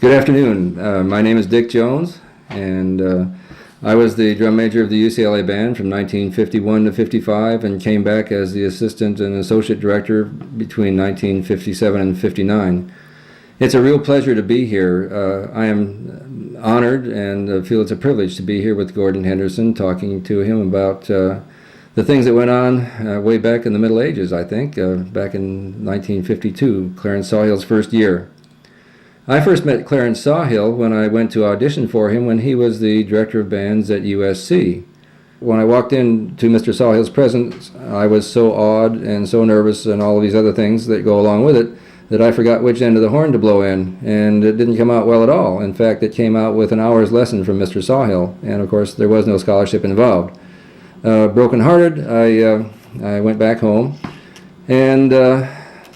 Good afternoon. My name is Dick Jones, and I was the drum major of the UCLA band from 1951 to 55 and came back as the assistant and associate director between 1957 and 59. It's a real pleasure to be here. I am honored and feel it's a privilege to be here with Gordon Henderson, talking to him about the things that went on way back in the Middle Ages, I think, back in 1952, Clarence Sawhill's first year. I first met Clarence Sawhill when I went to audition for him when he was the director of bands at USC. When I walked into Mr. Sawhill's presence, I was so awed and so nervous and all of these other things that go along with it that I forgot which end of the horn to blow in, and it didn't come out well at all. In fact, it came out with an hour's lesson from Mr. Sawhill, and of course there was no scholarship involved. Broken-hearted, I went back home, and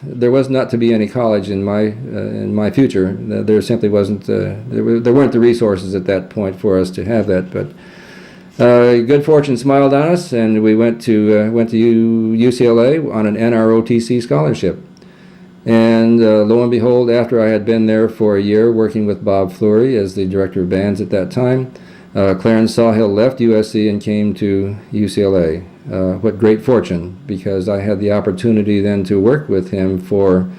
there was not to be any college in my future. There simply wasn't. There weren't the resources at that point for us to have that. But good fortune smiled on us, and we went to UCLA on an NROTC scholarship. And lo and behold, after I had been there for a year working with Bob Fleury as the director of bands at that time, Clarence Sawhill left USC and came to UCLA. What great fortune, because I had the opportunity then to work with him for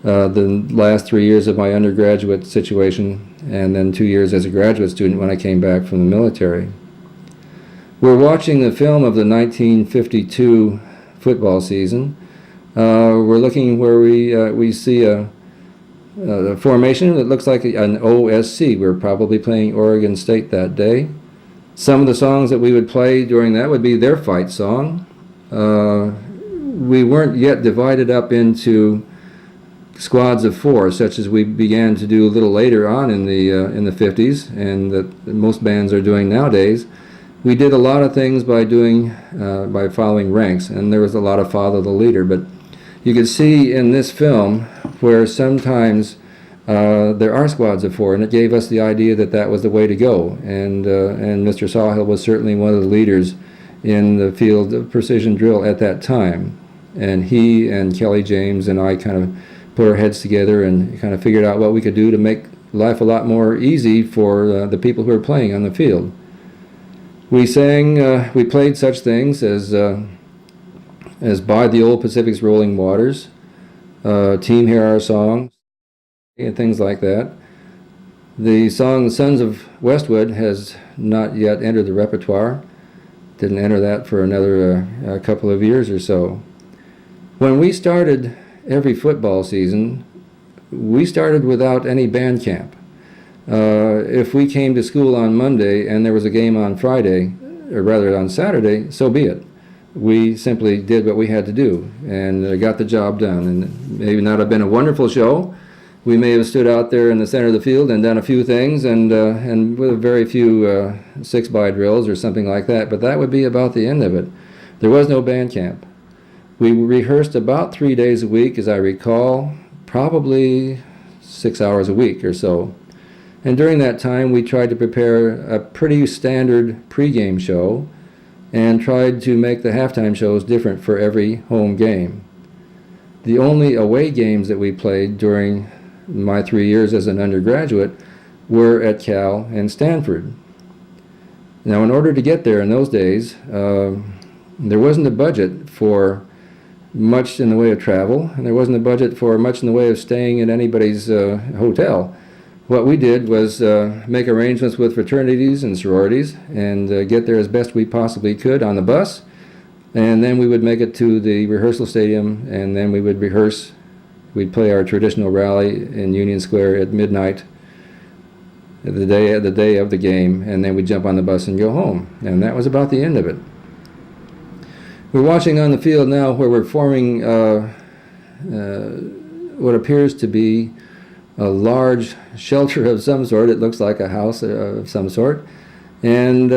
the last 3 years of my undergraduate situation, and then 2 years as a graduate student when I came back from the military. We're watching the film of the 1952 football season. We're looking where we see a formation that looks like an OSC. We're probably playing Oregon State that day. Some of the songs that we would play during that would be their fight song. We weren't yet divided up into squads of four, such as we began to do a little later on in the 50s, and that most bands are doing nowadays. We did a lot of things by following ranks, and there was a lot of follow the leader. But you can see in this film where sometimes there are squads of four, and it gave us the idea that that was the way to go. And Mr. Sawhill was certainly one of the leaders in the field of precision drill at that time. And he and Kelly James and I kind of put our heads together and kind of figured out what we could do to make life a lot more easy for the people who were playing on the field. We sang, we played such things as By the Old Pacific's Rolling Waters, Team Hear Our Song, and things like that. The song Sons of Westwood has not yet entered the repertoire. Didn't enter that for another couple of years or so. When we started every football season, we started without any band camp. If we came to school on Monday and there was a game on Friday, or rather on Saturday, so be it. We simply did what we had to do and got the job done. And maybe not have been a wonderful show. We may have stood out there in the center of the field and done a few things and with very few 6x drills or something like that, but that would be about the end of it. There was no band camp. We rehearsed about 3 days a week, as I recall, probably 6 hours a week or so. And during that time, we tried to prepare a pretty standard pregame show and tried to make the halftime shows different for every home game. The only away games that we played during my 3 years as an undergraduate were at Cal and Stanford. Now, in order to get there in those days, there wasn't a budget for much in the way of travel, and there wasn't a budget for much in the way of staying in anybody's hotel. What we did was make arrangements with fraternities and sororities and get there as best we possibly could on the bus, and then we would make it to the rehearsal stadium, and then we would rehearse. We'd play our traditional rally in Union Square at midnight, the day of the game, and then we'd jump on the bus and go home. And that was about the end of it. We're watching on the field now where we're forming what appears to be a large shelter of some sort. It looks like a house of some sort. And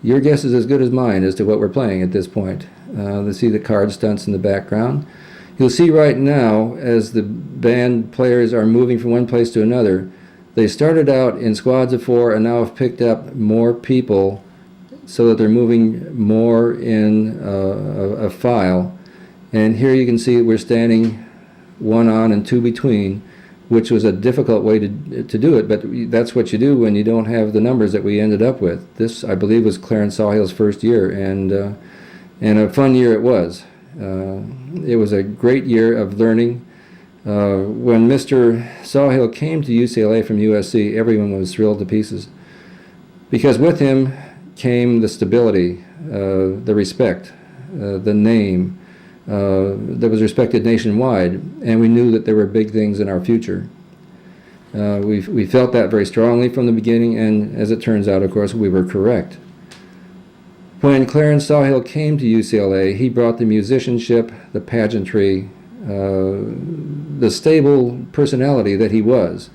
your guess is as good as mine as to what we're playing at this point. You see the card stunts in the background. You'll see right now, as the band players are moving from one place to another, they started out in squads of four and now have picked up more people so that they're moving more in a file. And here you can see we're standing one on and two between, which was a difficult way to do it, but that's what you do when you don't have the numbers that we ended up with. This, I believe, was Clarence Sawhill's first year, and a fun year it was. It was a great year of learning. When Mr. Sawhill came to UCLA from USC, everyone was thrilled to pieces, because with him came the stability, the respect, the name that was respected nationwide, and we knew that there were big things in our future. We felt that very strongly from the beginning, and as it turns out, of course, we were correct. When Clarence Sawhill came to UCLA, he brought the musicianship, the pageantry, the stable personality that he was,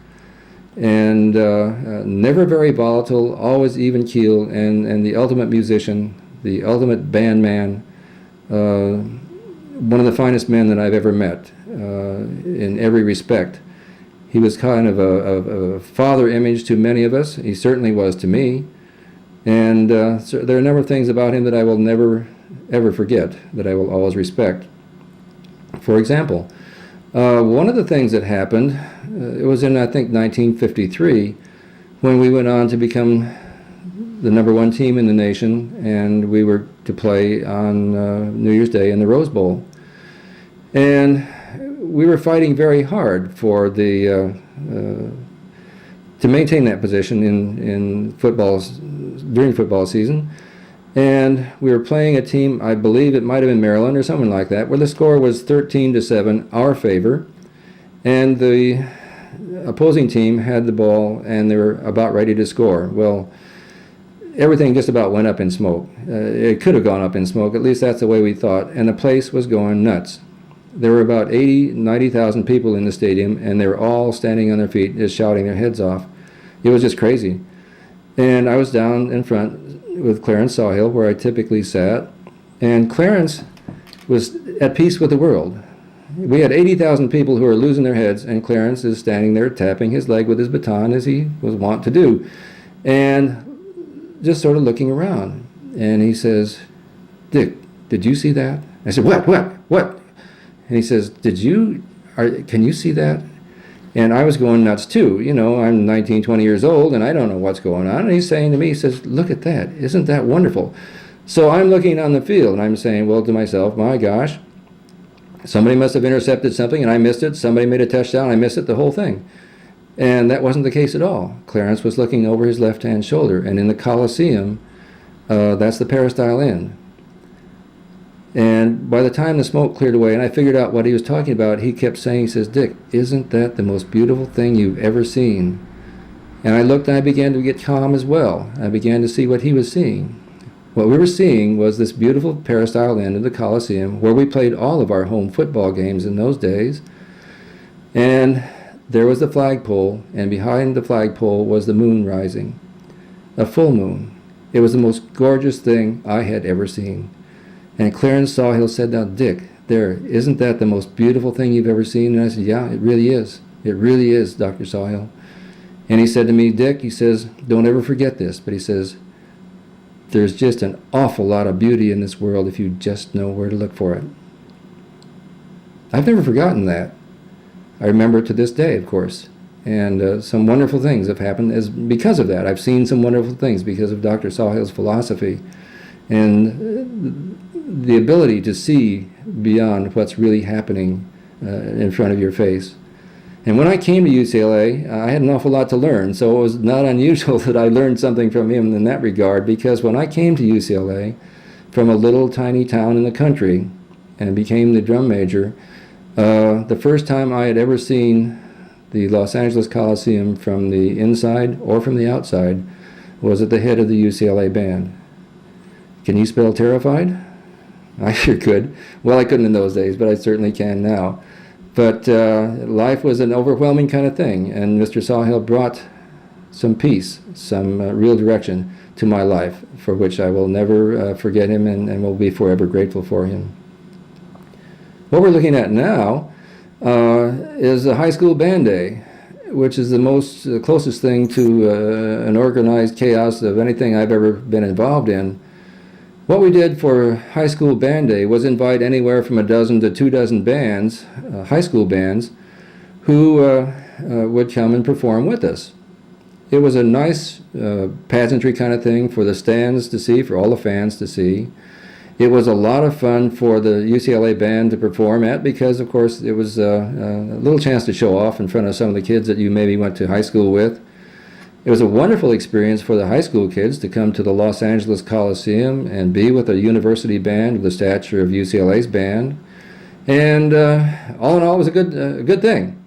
and never very volatile, always even keeled, and the ultimate musician, the ultimate band man, one of the finest men that I've ever met in every respect. He was kind of a father image to many of us. He certainly was to me. And so there are a number of things about him that I will never, ever forget, that I will always respect. For example, one of the things that happened, it was in, I think, 1953, when we went on to become the #1 team in the nation, and we were to play on New Year's Day in the Rose Bowl. And we were fighting very hard for the to maintain that position in during football season. And we were playing a team, I believe it might have been Maryland or something like that, where the score was 13-7, our favor, and the opposing team had the ball and they were about ready to score. Well, everything just about went up in smoke. It could have gone up in smoke, at least that's the way we thought, and the place was going nuts. There were about 90,000 people in the stadium, and they were all standing on their feet, just shouting their heads off. It was just crazy. And I was down in front with Clarence Sawhill, where I typically sat, and Clarence was at peace with the world. We had 80,000 people who were losing their heads, and Clarence is standing there tapping his leg with his baton, as he was wont to do, and just sort of looking around. And he says, "Dick, did you see that?" I said, What? And he says, can you see that? And I was going nuts too. You know, I'm 19, 20 years old, and I don't know what's going on. And he's saying to me, he says, "Look at that. Isn't that wonderful?" So I'm looking on the field, and I'm saying, well, to myself, my gosh, somebody must have intercepted something, and I missed it. Somebody made a touchdown, I missed it, the whole thing. And that wasn't the case at all. Clarence was looking over his left-hand shoulder, and in the Coliseum, that's the Peristyle Inn. And by the time the smoke cleared away and I figured out what he was talking about, he kept saying, he says, "Dick, isn't that the most beautiful thing you've ever seen?" And I looked and I began to get calm as well. I began to see what he was seeing. What we were seeing was this beautiful Peristyle Inn of the Coliseum, where we played all of our home football games in those days. And there was the flagpole, and behind the flagpole was the moon rising, a full moon. It was the most gorgeous thing I had ever seen. And Clarence Sawhill said, "Now, Dick, isn't that the most beautiful thing you've ever seen?" And I said, "Yeah, it really is. It really is, Dr. Sawhill." And he said to me, "Dick," he says, "don't ever forget this," but he says, "there's just an awful lot of beauty in this world if you just know where to look for it." I've never forgotten that. I remember it to this day, of course. And some wonderful things have happened because of that. I've seen some wonderful things because of Dr. Sawhill's philosophy and the ability to see beyond what's really happening in front of your face. And when I came to UCLA, I had an awful lot to learn, so it was not unusual that I learned something from him in that regard, because when I came to UCLA from a little tiny town in the country and became the drum major, the first time I had ever seen the Los Angeles Coliseum from the inside or from the outside was at the head of the UCLA band. Can you spell terrified? I sure could. Well, I couldn't in those days, but I certainly can now. But life was an overwhelming kind of thing, and Mr. Sawhill brought some peace, some real direction to my life, for which I will never forget him and will be forever grateful for him. What we're looking at now is a high school band day, which is the closest thing to an organized chaos of anything I've ever been involved in. What we did for high school band day was invite anywhere from a dozen to 24 bands, high school bands, who would come and perform with us. It was a nice pageantry kind of thing for the stands to see, for all the fans to see. It was a lot of fun for the UCLA band to perform at because, of course, it was a little chance to show off in front of some of the kids that you maybe went to high school with. It was a wonderful experience for the high school kids to come to the Los Angeles Coliseum and be with a university band of the stature of UCLA's band. And all in all, it was a good thing,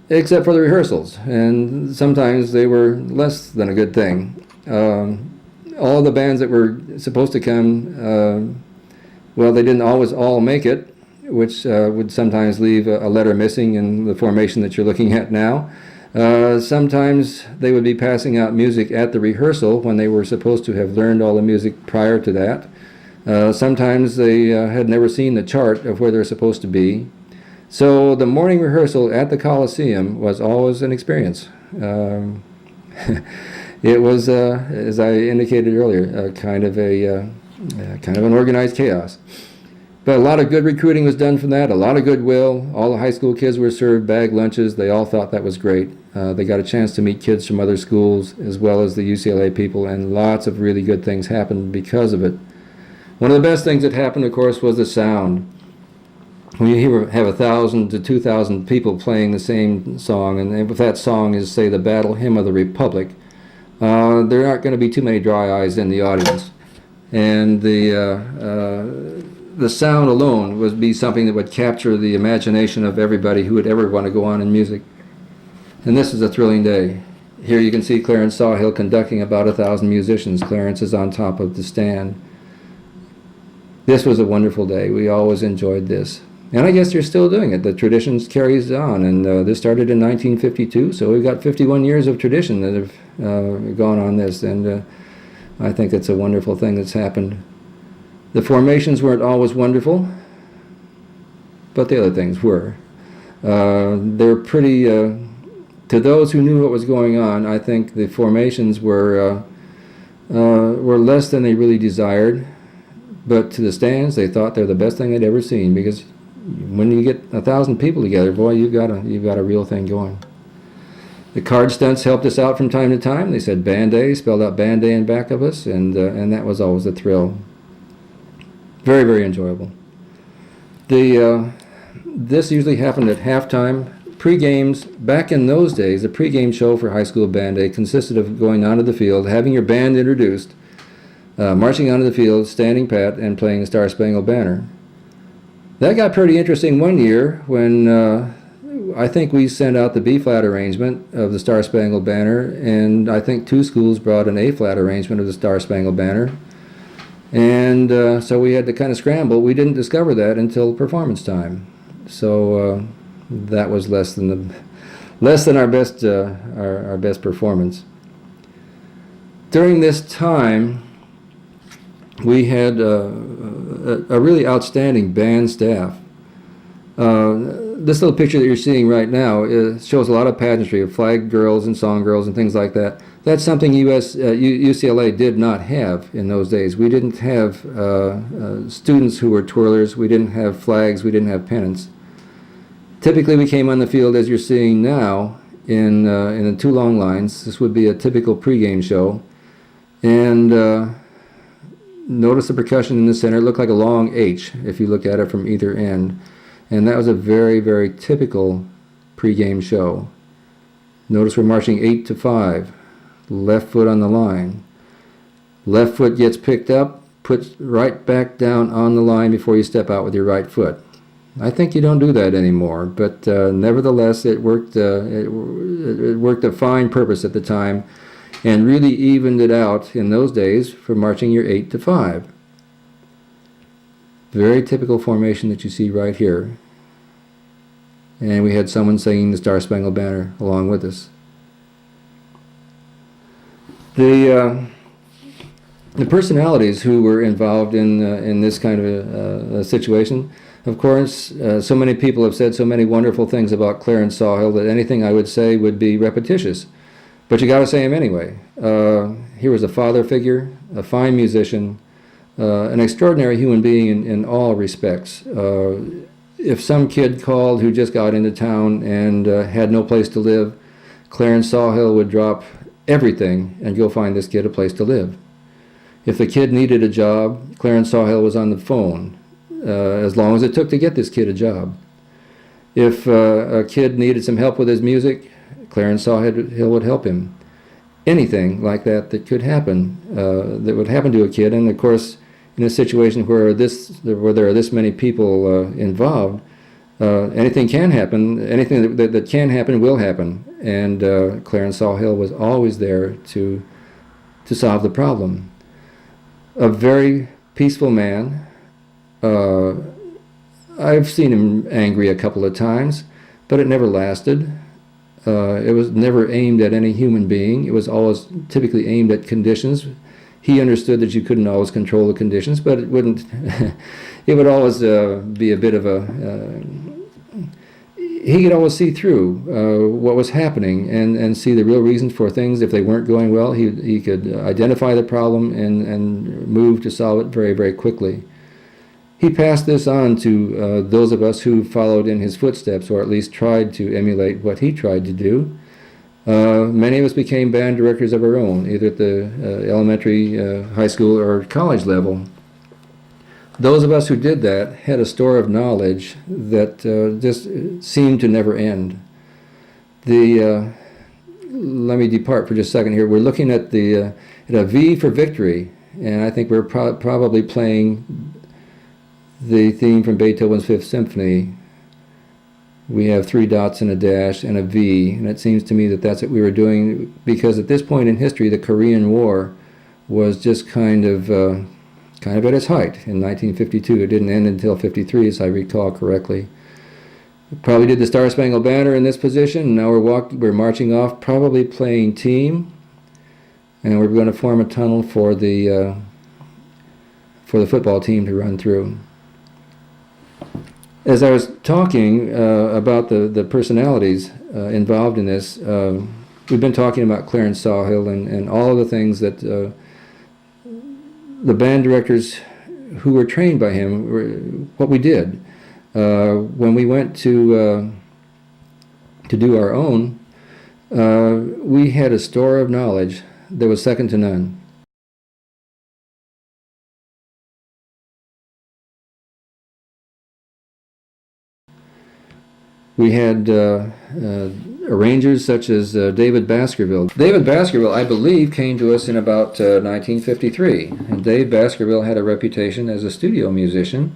except for the rehearsals. And sometimes they were less than a good thing. All the bands that were supposed to come, well, they didn't always all make it, which would sometimes leave a letter missing in the formation that you're looking at now. Sometimes they would be passing out music at the rehearsal when they were supposed to have learned all the music prior to that. Sometimes they had never seen the chart of where they're supposed to be. So the morning rehearsal at the Coliseum was always an experience. It was, as I indicated earlier, kind of an organized chaos. But a lot of good recruiting was done from that, a lot of goodwill. All the high school kids were served bag lunches. They all thought that was great. They got a chance to meet kids from other schools as well as the UCLA people, and lots of really good things happened because of it. One of the best things that happened, of course, was the sound. When you have 1,000 to 2,000 people playing the same song, and if that song is, say, the Battle Hymn of the Republic, there aren't going to be too many dry eyes in the audience. And the sound alone would be something that would capture the imagination of everybody who would ever want to go on in music. And this is a thrilling day. Here you can see Clarence Sawhill conducting about 1,000 musicians. Clarence is on top of the stand. This was a wonderful day. We always enjoyed this. And I guess they're still doing it. The tradition carries on, and this started in 1952, so we've got 51 years of tradition that have gone on this, and I think it's a wonderful thing that's happened. The formations weren't always wonderful, but the other things were. They're pretty, to those who knew what was going on, I think the formations were less than they really desired, but to the stands, they thought they're the best thing they'd ever seen, because when you get 1,000 people together, boy, you've got a real thing going. The card stunts helped us out from time to time. They said Band A, spelled out Band A in back of us, and that was always a thrill. Very, very enjoyable. This usually happened at halftime. Pre-games, back in those days, the pre-game show for high school Band A consisted of going onto the field, having your band introduced, marching onto the field, standing pat, and playing the Star Spangled Banner. That got pretty interesting one year when I think we sent out the B-flat arrangement of the Star Spangled Banner, and I think 2 schools brought an A-flat arrangement of the Star Spangled Banner. And so we had to kind of scramble. We didn't discover that until performance time. So that was less than our best performance. During this time, we had a really outstanding band staff. This little picture that you're seeing right now shows a lot of pageantry of flag girls and song girls and things like that. That's something UCLA did not have in those days. We didn't have students who were twirlers. We didn't have flags. We didn't have pennants. Typically, we came on the field, as you're seeing now, in the 2 long lines. This would be a typical pregame show. And notice the percussion in the center. It looked like a long H if you look at it from either end. And that was a very, very typical pregame show. Notice we're marching 8 to 5. Left foot on the line. Left foot gets picked up, put right back down on the line before you step out with your right foot. I think you don't do that anymore, but nevertheless, it worked. It worked a fine purpose at the time, and really evened it out in those days for marching your 8 to 5. Very typical formation that you see right here. And we had someone singing the Star Spangled Banner along with us. The personalities who were involved in this kind of a situation, of course, so many people have said so many wonderful things about Clarence Sawhill that anything I would say would be repetitious. But you got to say him anyway. He was a father figure, a fine musician, an extraordinary human being in all respects. if some kid called who just got into town and had no place to live, Clarence Sawhill would drop everything and go find this kid a place to live. If the kid needed a job, Clarence Sawhill was on the phone, as long as it took to get this kid a job. If a kid needed some help with his music, Clarence Sawhill would help him. Anything like that that could happen, that would happen to a kid, and of course, in a situation where there are this many people involved, anything can happen. Anything that can happen will happen, and Clarence Sawhill was always there to solve the problem. A very peaceful man. I've seen him angry a couple of times, but it never lasted. It was never aimed at any human being. It was always typically aimed at conditions. He understood that you couldn't always control the conditions, but it wouldn't. It would always be a bit of a. He could always see through what was happening and see the real reasons for things. If they weren't going well, he could identify the problem and move to solve it very, very quickly. He passed this on to those of us who followed in his footsteps, or at least tried to emulate what he tried to do. Many of us became band directors of our own, either at the elementary, high school, or college level. Those of us who did that had a store of knowledge that just seemed to never end. Let me depart for just a second here. We're looking at at a V for victory, and I think we're probably playing the theme from Beethoven's Fifth Symphony. We have 3 dots and a dash and a V, and it seems to me that that's what we were doing, because at this point in history, the Korean War was just kind of at its height in 1952. It didn't end until 53, as I recall correctly. We probably did the Star Spangled Banner in this position, and now we're marching off, probably playing team, and we're going to form a tunnel for the football team to run through. As I was talking about the personalities involved in this, we've been talking about Clarence Sawhill and all of the things that the band directors who were trained by him, what we did. When we went to do our own, we had a store of knowledge that was second to none. We had arrangers such as David Baskerville. David Baskerville, I believe, came to us in about 1953. And Dave Baskerville had a reputation as a studio musician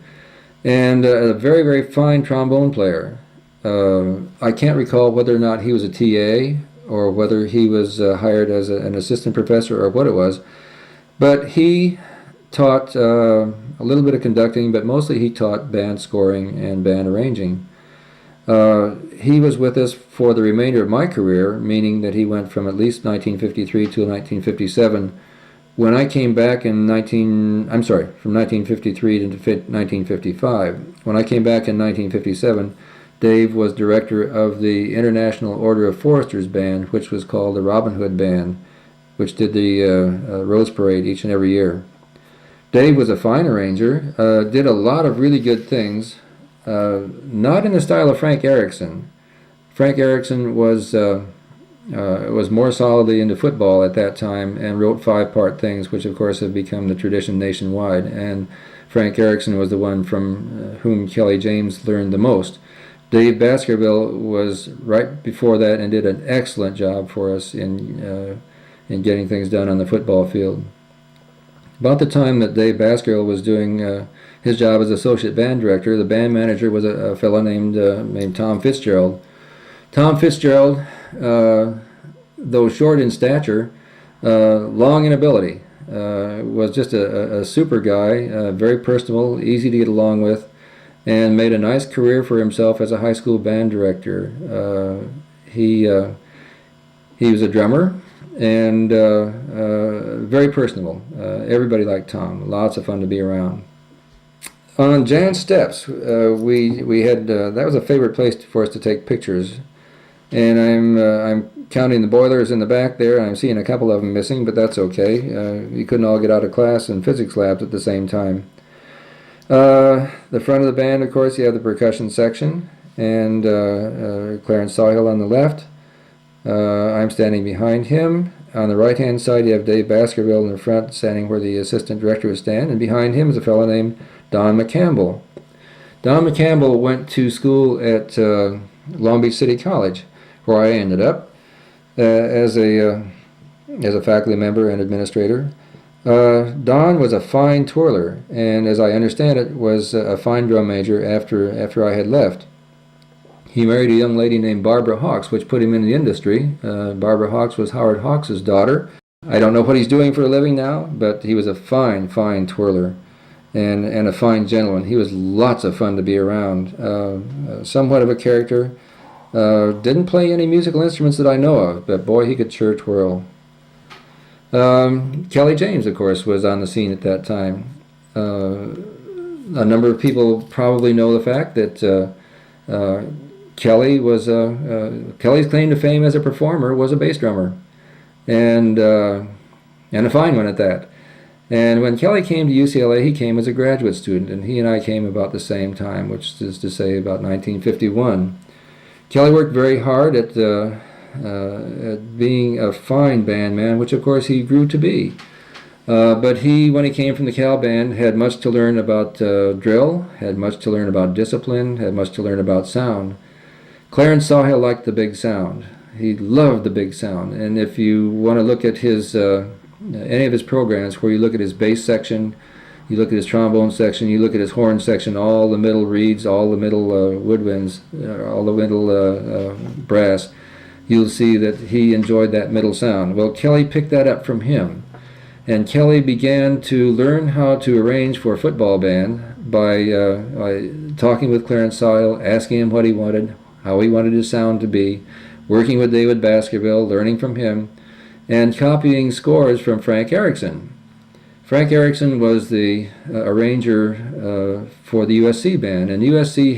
and a very, very fine trombone player. I can't recall whether or not he was a TA or whether he was hired as an assistant professor or what it was. But he taught a little bit of conducting, but mostly he taught band scoring and band arranging. He was with us for the remainder of my career, meaning that he went from at least 1953 to 1957. When I came back from 1953 to 1955. When I came back in 1957, Dave was director of the International Order of Foresters Band, which was called the Robin Hood Band, which did the Rose Parade each and every year. Dave was a fine arranger, did a lot of really good things. Not in the style of Frank Erickson. Frank Erickson was more solidly into football at that time and wrote 5-part things, which of course have become the tradition nationwide. And Frank Erickson was the one from whom Kelly James learned the most. Dave Baskerville was right before that and did an excellent job for us in getting things done on the football field. About the time that Dave Baskerville was doing his job as associate band director, the band manager was a fellow named Tom Fitzgerald. Tom Fitzgerald, though short in stature, long in ability, was just a super guy, very personable, easy to get along with, and made a nice career for himself as a high school band director. He was a drummer and very personable. Everybody liked Tom. Lots of fun to be around. On Jan's Steps, we had that was a favorite place for us to take pictures, and I'm counting the boilers in the back there, and I'm seeing a couple of them missing, but that's okay. You couldn't all get out of class and physics labs at the same time. The front of the band, of course, you have the percussion section, and Clarence Sawhill on the left. I'm standing behind him. On the right-hand side, you have Dave Baskerville in the front, standing where the assistant director would stand, and behind him is a fellow named Don McCampbell. Don McCampbell went to school at Long Beach City College, where I ended up as a faculty member and administrator. Don was a fine twirler, and as I understand it, was a fine drum major after I had left. He married a young lady named Barbara Hawks, which put him in the industry. Barbara Hawks was Howard Hawks' daughter. I don't know what he's doing for a living now, but he was a fine twirler and a fine gentleman. He was lots of fun to be around. Somewhat of a character. Didn't play any musical instruments that I know of, but boy, he could sure twirl. Kelly James, of course, was on the scene at that time. A number of people probably know the fact that Kelly's claim to fame as a performer was a bass drummer, and a fine one at that. And when Kelly came to UCLA, he came as a graduate student, and he and I came about the same time, which is to say about 1951. Kelly worked very hard at being a fine band man, which of course he grew to be. But when he came from the Cal Band, had much to learn about drill, had much to learn about discipline, had much to learn about sound. Clarence Sawhill liked the big sound. He loved the big sound. And if you want to look at his any of his programs, where you look at his bass section, you look at his trombone section, you look at his horn section, all the middle reeds, all the middle woodwinds, all the middle brass, you'll see that he enjoyed that middle sound. Well, Kelly picked that up from him. And Kelly began to learn how to arrange for a football band by talking with Clarence Sawhill, asking him what he wanted, how he wanted his sound to be, working with David Baskerville, learning from him, and copying scores from Frank Erickson. Frank Erickson was the arranger for the USC band, and USC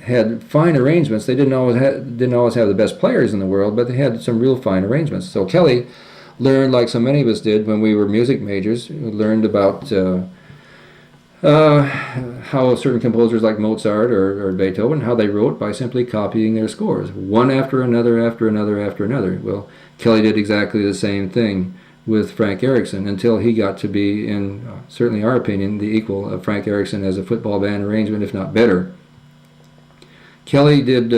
had fine arrangements. They didn't always have the best players in the world, but they had some real fine arrangements. So Kelly learned, like so many of us did when we were music majors, learned about how certain composers like Mozart or Beethoven, how they wrote by simply copying their scores, one after another, after another, after another. Well, Kelly did exactly the same thing with Frank Erickson until he got to be, in certainly our opinion, the equal of Frank Erickson as a football band arrangement, if not better. Kelly did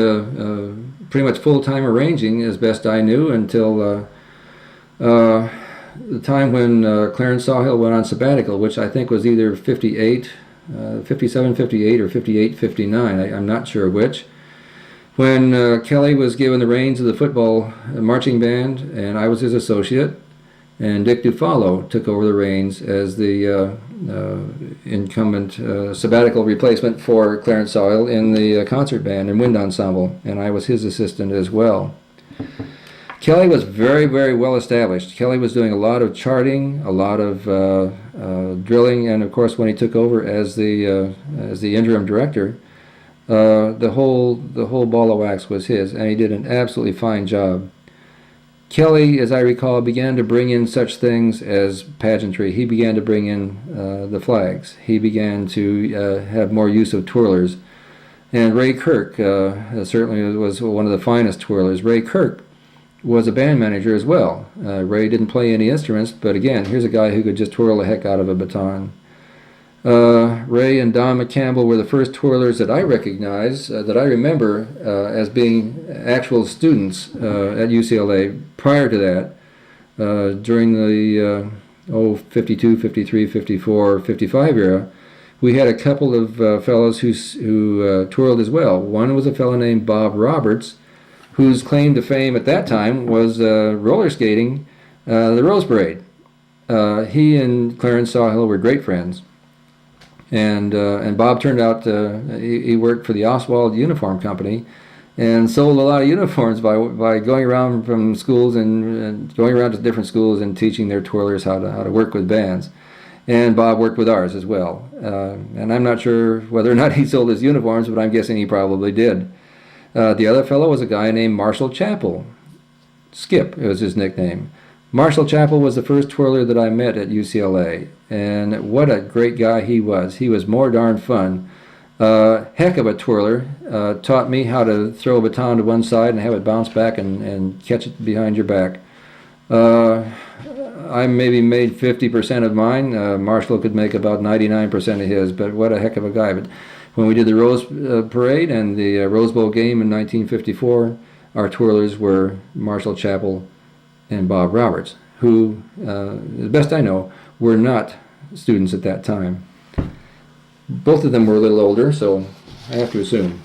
pretty much full-time arranging, as best I knew, until the time when Clarence Sawhill went on sabbatical, which I think was either 57, 58, or 58, 59. I'm not sure which. When Kelly was given the reins of the football marching band, and I was his associate, and Dick Dufalo took over the reins as the incumbent sabbatical replacement for Clarence Sawhill in the concert band and wind ensemble, and I was his assistant as well. Kelly was very, very well established. Kelly was doing a lot of charting, a lot of drilling, and of course when he took over as the interim director, the whole ball of wax was his, and he did an absolutely fine job. Kelly, as I recall, began to bring in such things as pageantry. He began to bring in the flags. He began to have more use of twirlers. And Ray Kirk certainly was one of the finest twirlers. Ray Kirk was a band manager as well. Ray didn't play any instruments, but again, here's a guy who could just twirl the heck out of a baton. Ray and Don McCampbell were the first twirlers that I recognize, that I remember as being actual students at UCLA. Prior to that, during the 52, 53, 54, 55 era, we had a couple of fellows who twirled as well. One was a fellow named Bob Roberts, whose claim to fame at that time was roller skating the Rose Parade. He and Clarence Sawhill were great friends. And Bob turned out he worked for the Oswald Uniform Company and sold a lot of uniforms by going around from schools and going around to different schools and teaching their twirlers how to work with bands. And Bob worked with ours as well. And I'm not sure whether or not he sold his uniforms, but I'm guessing he probably did. The other fellow was a guy named Marshall Chappell. Skip was his nickname. Marshall Chapel was the first twirler that I met at UCLA, and what a great guy he was. He was more darn fun. Heck of a twirler. Taught me how to throw a baton to one side and have it bounce back and catch it behind your back. I maybe made 50% of mine. Marshall could make about 99% of his, but what a heck of a guy. But when we did the Rose Parade and the Rose Bowl game in 1954, our twirlers were Marshall Chapel and Bob Roberts, who, as best I know, were not students at that time. Both of them were a little older, so I have to assume.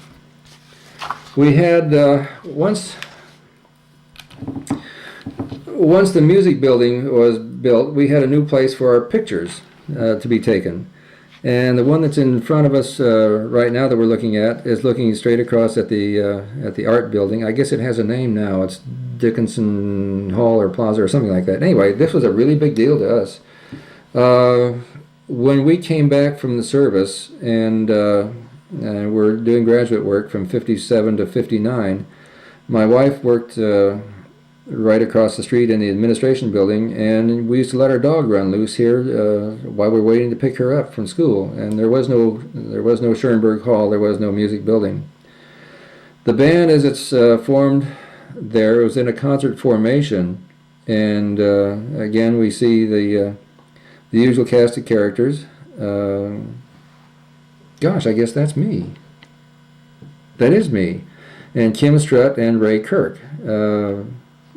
We had, once the music building was built, we had a new place for our pictures to be taken. And the one that's in front of us right now that we're looking at is looking straight across at the art building. I guess it has a name now. It's Dickinson Hall or Plaza or something like that. Anyway, this was a really big deal to us. When we came back from the service and we're doing graduate work from 57 to 59, my wife worked right across the street in the administration building, and we used to let our dog run loose here while we were waiting to pick her up from school. And there was no Schoenberg Hall, there was no music building. The band, as it's formed there, was in a concert formation, and again we see the usual cast of characters. Gosh, I guess that's me. That is me. And Kim Strutt and Ray Kirk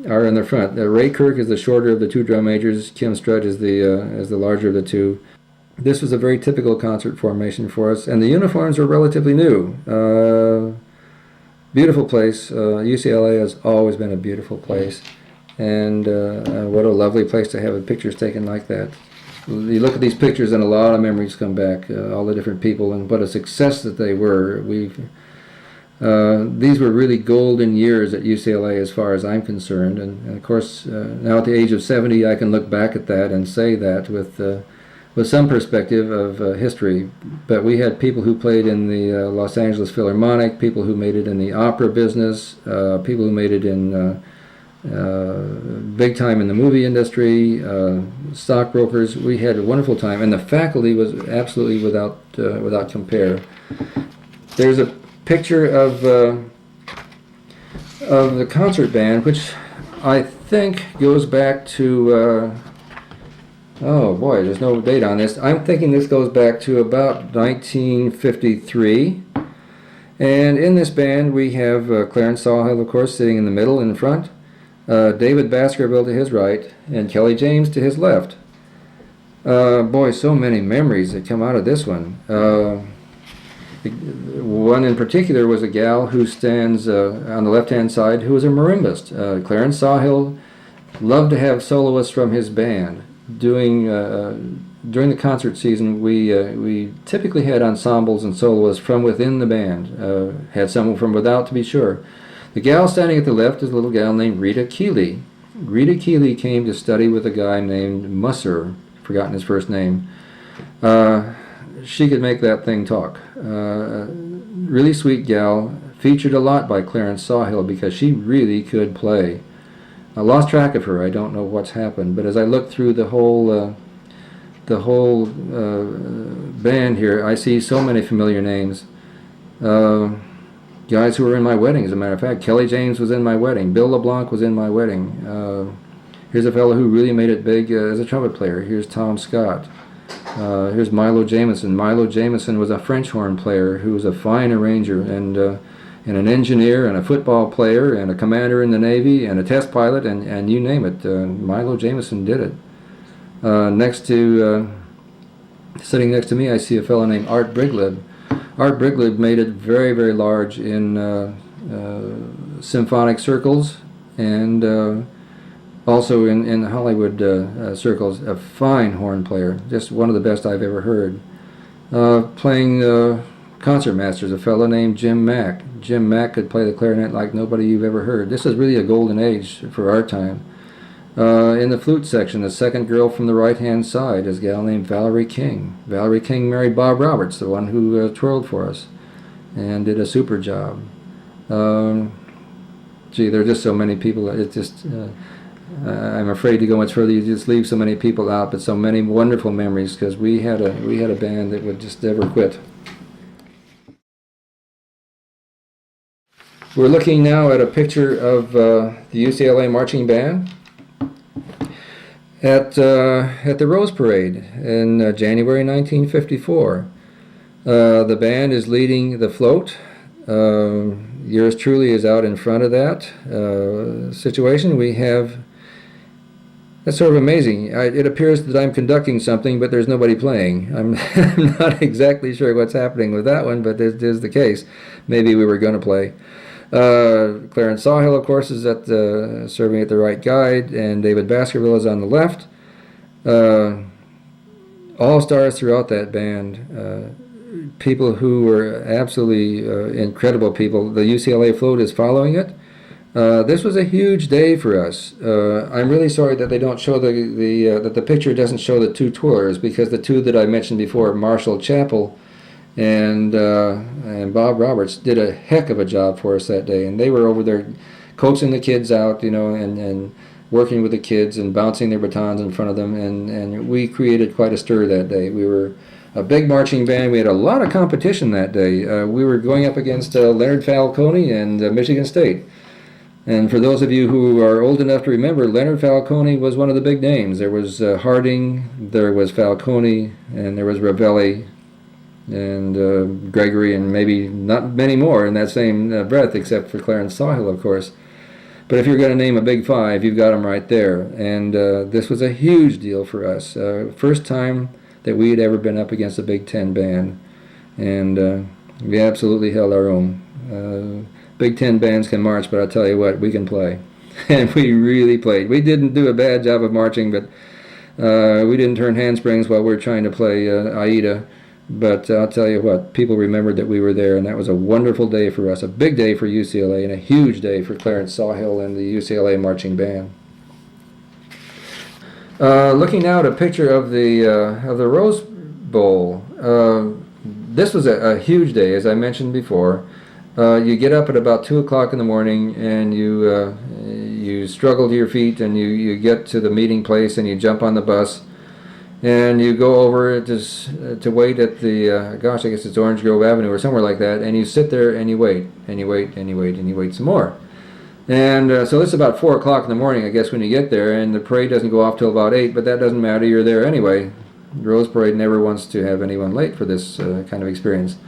are in the front. Ray Kirk is the shorter of the two drum majors. Kim Strutt is the larger of the two. This was a very typical concert formation for us, and the uniforms were relatively new. Beautiful place. UCLA has always been a beautiful place, and what a lovely place to have pictures taken like that. You look at these pictures and a lot of memories come back, all the different people, and what a success that they were. These were really golden years at UCLA as far as I'm concerned, and of course now at the age of 70 I can look back at that and say that with some perspective of history. But we had people who played in the Los Angeles Philharmonic, people who made it in the opera business, people who made it in big time in the movie industry, stockbrokers. We had a wonderful time, and the faculty was absolutely without compare. There's a picture of the concert band, which I think goes back to oh boy, there's no date on this. I'm thinking this goes back to about 1953. And in this band we have Clarence Sawhill, of course, sitting in the middle in front, David Baskerville to his right, and Kelly James to his left. Boy, so many memories that come out of this one. One in particular was a gal who stands on the left-hand side who was a marimbist. Clarence Sawhill loved to have soloists from his band. During the concert season, we typically had ensembles and soloists from within the band. Had someone from without, to be sure. The gal standing at the left is a little gal named Rita Keeley. Rita Keeley came to study with a guy named Musser, forgotten his first name. She could make that thing talk. Really sweet gal, featured a lot by Clarence Sawhill because she really could play. I lost track of her. I don't know what's happened, but as I look through the whole band here, I see so many familiar names. Guys who were in my wedding, as a matter of fact. Kelly James was in my wedding. Bill LeBlanc was in my wedding. Here's a fellow who really made it big as a trumpet player. Here's Tom Scott. Here's Milo Jamison. Milo Jamison was a French horn player who was a fine arranger and an engineer and a football player and a commander in the Navy and a test pilot and you name it. Milo Jamison did it. Sitting next to me, I see a fellow named Art Brigleb. Art Brigleb made it very, very large in symphonic circles and also in Hollywood circles. A fine horn player, just one of the best I've ever heard. Playing concertmasters, a fellow named Jim Mack. Jim Mack could play the clarinet like nobody you've ever heard. This is really a golden age for our time. In the flute section, the second girl from the right-hand side is a gal named Valerie King. Valerie King married Bob Roberts, the one who twirled for us, and did a super job. Gee, there are just so many people. It's just I'm afraid to go much further. You just leave so many people out, but so many wonderful memories, because we had a band that would just never quit. We're looking now at a picture of the UCLA marching band at the Rose Parade in January 1954. The band is leading the float. Yours truly is out in front of that situation. We have, that's sort of amazing. It appears that I'm conducting something, but there's nobody playing. I'm not exactly sure what's happening with that one, but it is the case. Maybe we were going to play. Clarence Sawhill, of course, is serving at the right guide, and David Baskerville is on the left. All stars throughout that band. People who were absolutely incredible people. The UCLA float is following it. This was a huge day for us. I'm really sorry that they don't show that the picture doesn't show the two twirlers, because the two that I mentioned before, Marshall Chappell and Bob Roberts, did a heck of a job for us that day, and they were over there coaxing the kids out, and working with the kids and bouncing their batons in front of them, and we created quite a stir that day. We were a big marching band. We had a lot of competition that day. We were going up against Leonard Falcone and Michigan State. And for those of you who are old enough to remember, Leonard Falcone was one of the big names. There was Harding, there was Falcone, and there was Ravelli, and Gregory, and maybe not many more in that same breath, except for Clarence Sawhill, of course. But if you're going to name a big five, you've got them right there. And this was a huge deal for us. First time that we had ever been up against a Big Ten band, and we absolutely held our own. Big Ten bands can march, but I'll tell you what, we can play. And we really played. We didn't do a bad job of marching, but we didn't turn handsprings while we were trying to play Aida. But I'll tell you what, people remembered that we were there, and that was a wonderful day for us, a big day for UCLA, and a huge day for Clarence Sawhill and the UCLA marching band. Looking now at a picture of the Rose Bowl. This was a huge day, as I mentioned before. You get up at about 2 o'clock in the morning, and you struggle to your feet, and you get to the meeting place, and you jump on the bus, and you go over to wait at the, gosh, I guess it's Orange Grove Avenue or somewhere like that, and you sit there and you wait, and you wait, and you wait, and you wait some more. And so it's about 4 o'clock in the morning, I guess, when you get there, and the parade doesn't go off till about 8, but that doesn't matter, you're there anyway. The Rose Parade never wants to have anyone late for this kind of experience.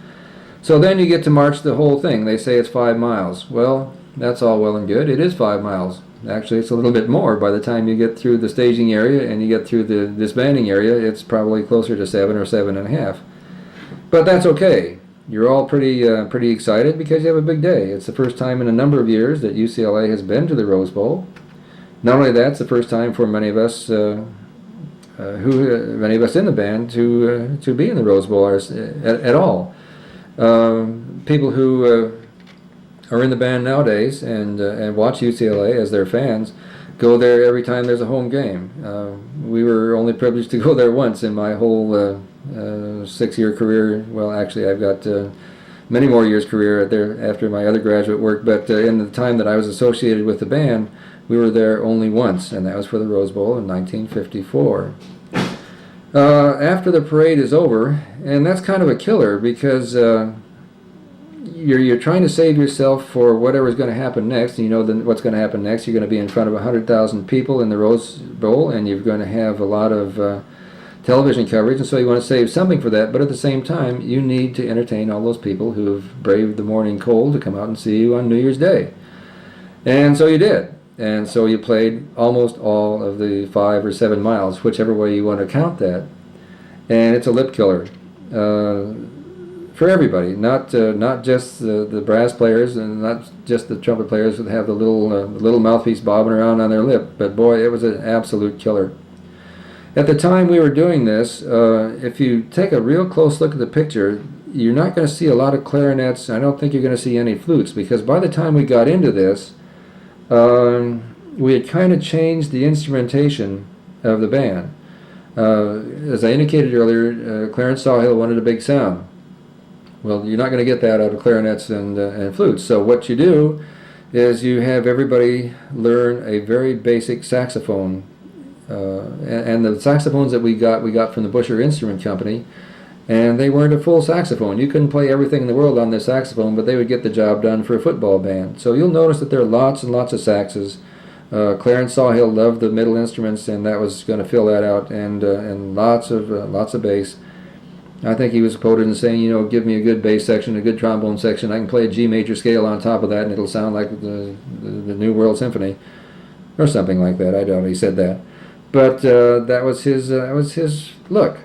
So then you get to march the whole thing. They say it's 5 miles. Well, that's all well and good. It is 5 miles. Actually, it's a little bit more. By the time you get through the staging area and you get through the disbanding area, it's probably closer to 7 or 7.5. But that's okay. You're all pretty excited because you have a big day. It's the first time in a number of years that UCLA has been to the Rose Bowl. Not only that, it's the first time for many of us many of us in the band to be in the Rose Bowl at all. People who are in the band nowadays and watch UCLA as their fans go there every time there's a home game. We were only privileged to go there once in my whole 6-year career. Well, actually, I've got many more years career there after my other graduate work, but in the time that I was associated with the band, we were there only once, and that was for the Rose Bowl in 1954. After the parade is over, and that's kind of a killer because you're trying to save yourself for whatever's going to happen next, and you know what's going to happen next. You're going to be in front of 100,000 people in the Rose Bowl, and you're going to have a lot of television coverage, and so you want to save something for that, but at the same time, you need to entertain all those people who've braved the morning cold to come out and see you on New Year's Day. And so you did. And so you played almost all of the 5 or 7 miles, whichever way you want to count that. And it's a lip killer for everybody, not just the brass players and not just the trumpet players that have the little mouthpiece bobbing around on their lip. But boy, it was an absolute killer. At the time we were doing this, if you take a real close look at the picture, you're not going to see a lot of clarinets. I don't think you're going to see any flutes, because by the time we got into this, we had kind of changed the instrumentation of the band. As I indicated earlier, Clarence Sawhill wanted a big sound. Well, you're not going to get that out of clarinets and flutes. So what you do is you have everybody learn a very basic saxophone. And the saxophones that we got from the Busher Instrument Company, and they weren't a full saxophone. You couldn't play everything in the world on the saxophone, but they would get the job done for a football band. So you'll notice that there are lots and lots of saxes. Clarence Sawhill loved the middle instruments, and that was going to fill that out, and lots of bass. I think he was quoted in saying, give me a good bass section, a good trombone section. I can play a G major scale on top of that, and it'll sound like the New World Symphony, or something like that. I doubt he said that, but that was his look.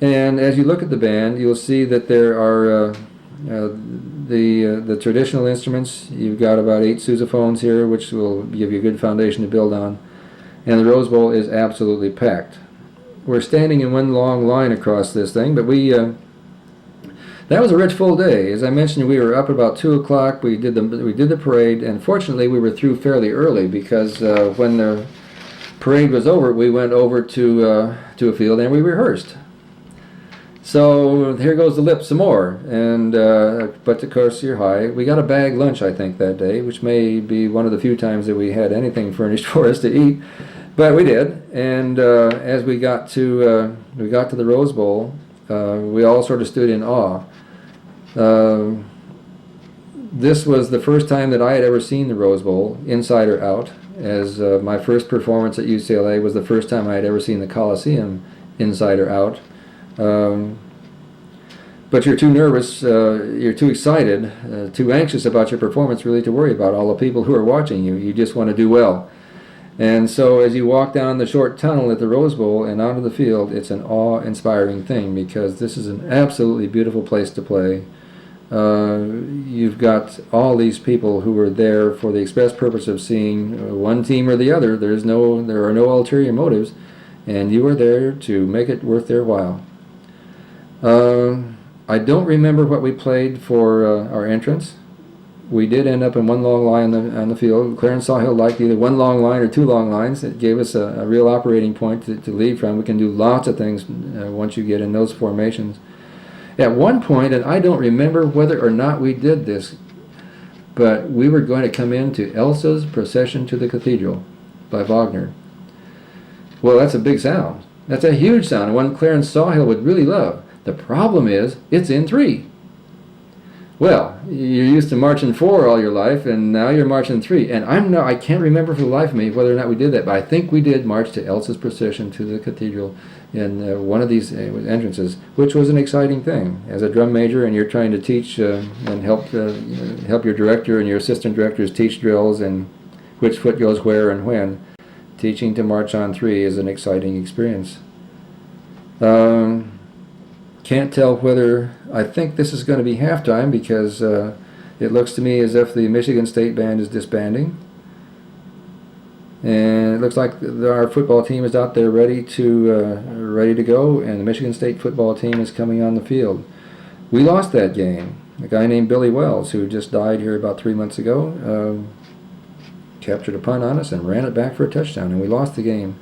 And as you look at the band, you'll see that there are the traditional instruments. You've got about 8 sousaphones here, which will give you a good foundation to build on. And the Rose Bowl is absolutely packed. We're standing in one long line across this thing, but that was a rich, full day. As I mentioned, we were up about 2 o'clock. We did the parade, and fortunately, we were through fairly early because when the parade was over, we went over to a field and we rehearsed. So here goes the lip some more, and but of course you're high. We got a bag lunch, I think, that day, which may be one of the few times that we had anything furnished for us to eat, but we did. And as we got to the Rose Bowl, we all sort of stood in awe. This was the first time that I had ever seen the Rose Bowl, inside or out, as my first performance at UCLA was the first time I had ever seen the Coliseum, inside or out. But you're too nervous, you're too excited, too anxious about your performance really to worry about all the people who are watching you. You just want to do well. And so as you walk down the short tunnel at the Rose Bowl and onto the field, it's an awe-inspiring thing because this is an absolutely beautiful place to play. You've got all these people who are there for the express purpose of seeing one team or the other. There are no ulterior motives, and you are there to make it worth their while. I don't remember what we played for our entrance. We did end up in one long line on the field. Clarence Sawhill liked either one long line or 2 long lines. It gave us a real operating point to lead from. We can do lots of things once you get in those formations. At one point, and I don't remember whether or not we did this, but we were going to come into Elsa's Procession to the Cathedral by Wagner. Well, that's a big sound. That's a huge sound, and one Clarence Sawhill would really love. The problem is, it's in 3. Well, you're used to marching 4 all your life, and now you're marching 3. And I can't remember for the life of me whether or not we did that, but I think we did march to Elsa's Procession to the Cathedral in one of these entrances, which was an exciting thing. As a drum major, and you're trying to teach and help your director and your assistant directors teach drills and which foot goes where and when. Teaching to march on 3 is an exciting experience. Can't tell whether, I think this is going to be halftime because it looks to me as if the Michigan State Band is disbanding. And it looks like our football team is out there ready to go, and the Michigan State football team is coming on the field. We lost that game. A guy named Billy Wells, who just died here about 3 months ago, captured a punt on us and ran it back for a touchdown, and we lost the game.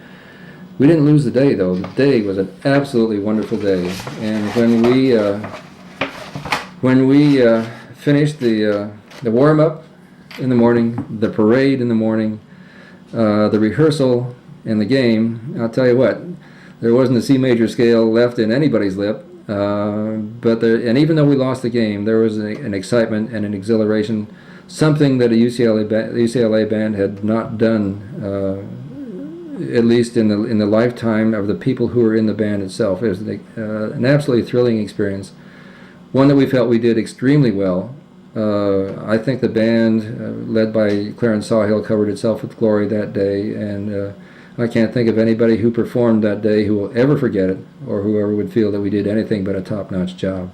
We didn't lose the day, though. The day was an absolutely wonderful day. And when we finished the warm-up in the morning, the parade in the morning, the rehearsal, and the game, I'll tell you what, there wasn't a C major scale left in anybody's lip. And even though we lost the game, there was an excitement and an exhilaration, something that a UCLA band had not done. At least in the lifetime of the people who were in the band itself. It was an absolutely thrilling experience, one that we felt we did extremely well. I think the band, led by Clarence Sawhill, covered itself with glory that day, and I can't think of anybody who performed that day who will ever forget it, or whoever would feel that we did anything but a top-notch job.